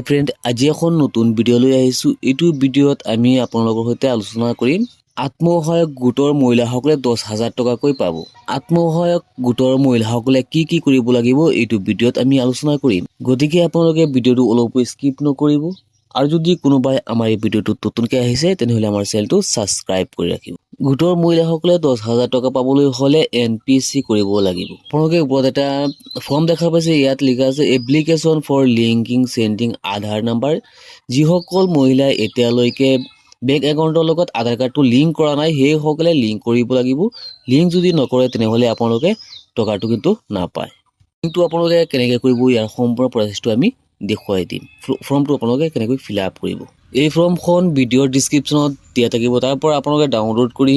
Friend, আজি এখন নতুন ভিডিঅ' লৈ আহিছোঁ। এইটো ভিডিঅ'ত আমি আপোনালোকৰ সৈতে আলোচনা কৰিম আত্মসহায়ক গোটৰ মহিলাসকলে 10,000 টকাকৈ পাব। আত্মসহায়ক গোটৰ মহিলাসকলে কি কি কৰিব লাগিব এইটো ভিডিঅ'ত আমি আলোচনা কৰিম। গতিকে আপোনালোকে ভিডিঅ'টো অলপো স্কিপ নকৰিব। আৰু যদি কোনোবাই আমাৰ এই ভিডিঅ'টো নতুনকৈ আহিছে তেনেহ'লে আমাৰ চেনেলটো ছাবস্ক্ৰাইব কৰি ৰাখিব। গোটৰ মহিলাসকলে 10,000 টকা পাবলৈ হ'লে NPC কৰিব লাগিব। আপোনালোকে ওপৰত এটা ফৰ্ম দেখা পাইছে, ইয়াত লিখা আছে application for linking changing Aadhaar number. যিসকল মহিলাই এতিয়ালৈকে বেংক একাউণ্টৰ লগত আধাৰ কাৰ্ডটো লিংক কৰা নাই সেইসকলে লিংক কৰিব লাগিব। লিংক যদি নকৰে তেনেহ'লে আপোনালোকে টকাটো কিন্তু নাপায়। লিংকটো আপোনালোকে কেনেকৈ কৰিব ইয়াৰ সম্পূৰ্ণ প্ৰচেছটো আমি দেখুৱাই দিম। ফৰ্মটো আপোনালোকে কেনেকৈ ফিল আপ কৰিব। এই ফৰ্মখন ভিডিঅ'ৰ ডিছক্ৰিপশ্যনত দিয়া থাকিব, তাৰ পৰা আপোনালোকে ডাউনলোড কৰি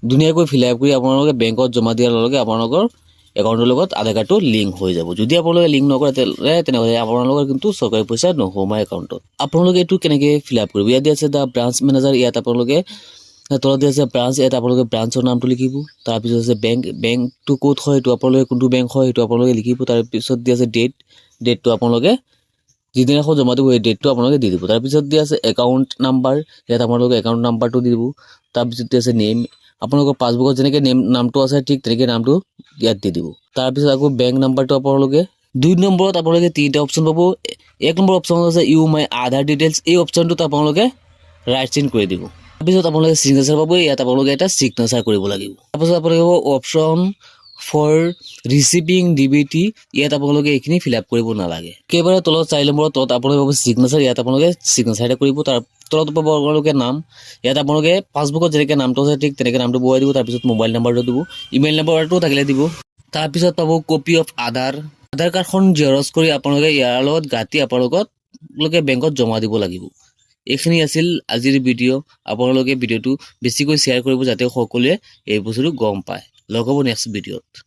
ধুনীয়াকৈ ফিল আপ কৰি আপোনালোকে বেংকত জমা দিয়াৰ লগে লগে আপোনালোকৰ একাউণ্টৰ লগত আধাৰ কাৰ্ডটো লিংক হৈ যাব। যদি আপোনালোকে লিংক নকৰে তেনেহ'লে আপোনালোকৰ কিন্তু চৰকাৰী পইচা নোসোমায় একাউণ্টত। আপোনালোকে এইটো কেনেকৈ ফিল আপ কৰিব, ইয়াত দিয়া আছে দ্য ব্ৰাঞ্চ মেনেজাৰ, ইয়াত আপোনালোকে তলত দিয়া আছে ব্ৰাঞ্চ, ইয়াত আপোনালোকে ব্ৰাঞ্চৰ নামটো লিখিব। তাৰপিছত আছে বেংকটো ক'ত হয় সেইটো আপোনালোকে কোনটো বেংক হয় সেইটো আপোনালোকে লিখিব। তাৰপিছত দিয়া আছে ডেটটো আপোনালোকে যিদিনাখন জমা দিব সেই ডেটটো আপোনালোকে দি দিব। তাৰপিছত দিয়া আছে একাউণ্ট নাম্বাৰ, ইয়াত আপোনালোকে একাউণ্ট নাম্বাৰটো দি দিব। তাৰপিছত দিয়া আছে নেম, আপোনালোকৰ পাছবুকত যেনেকৈ নামটো আছে ঠিক তেনেকৈ নামটো ইয়াত দি দিব। তাৰপিছত আকৌ বেংক নাম্বাৰটো আপোনালোকে 2 নম্বৰত আপোনালোকে 3টা অপশ্যন পাব। 1 নম্বৰ অপশ্যন আছে ইউ মাই আধাৰ ডিটেইলছ, এই অপশ্যনটোত আপোনালোকে ৰাইট চিন কৰি দিব। তাৰপিছত আপোনালোকে চিগনেচাৰ পাব, ইয়াত আপোনালোকে এটা চিগনেচাৰ কৰিব লাগিব। তাৰপিছত আপোনালোকে অপশ্যন ফৰ ৰিচিভিং DBT, ইয়াত আপোনালোকে এইখিনি ফিল আপ কৰিব নালাগে। একেবাৰে তলত 4 নম্বৰত তলত আপোনালোকে পাব চিগনেচাৰ, ইয়াত আপোনালোকে চিগনেচাৰ এটা কৰিব। তাৰ তলত পাব আপোনালোকে নাম, ইয়াত আপোনালোকে পাছবুকত যেনেকৈ নামটো আছে ঠিক তেনেকৈ নামটো বহুৱাই দিব। তাৰপিছত মোবাইল নাম্বাৰটো দিব, ইমেইল নাম্বাৰটো থাকিলে দিব। তাৰপিছত পাব কপি অফ আধাৰ কাৰ্ডখন জেৰক্স কৰি আপোনালোকে ইয়াৰ লগত গাঁঠি আপোনালোকে বেংকত জমা দিব লাগিব। এইখিনি আছিল আজিৰ ভিডিঅ'। আপোনালোকে ভিডিঅ'টো বেছিকৈ শ্বেয়াৰ কৰিব যাতে সকলোৱে এই বস্তুটো গম পায়। লগ হ'ব নেক্সট ভিডিঅ'ত।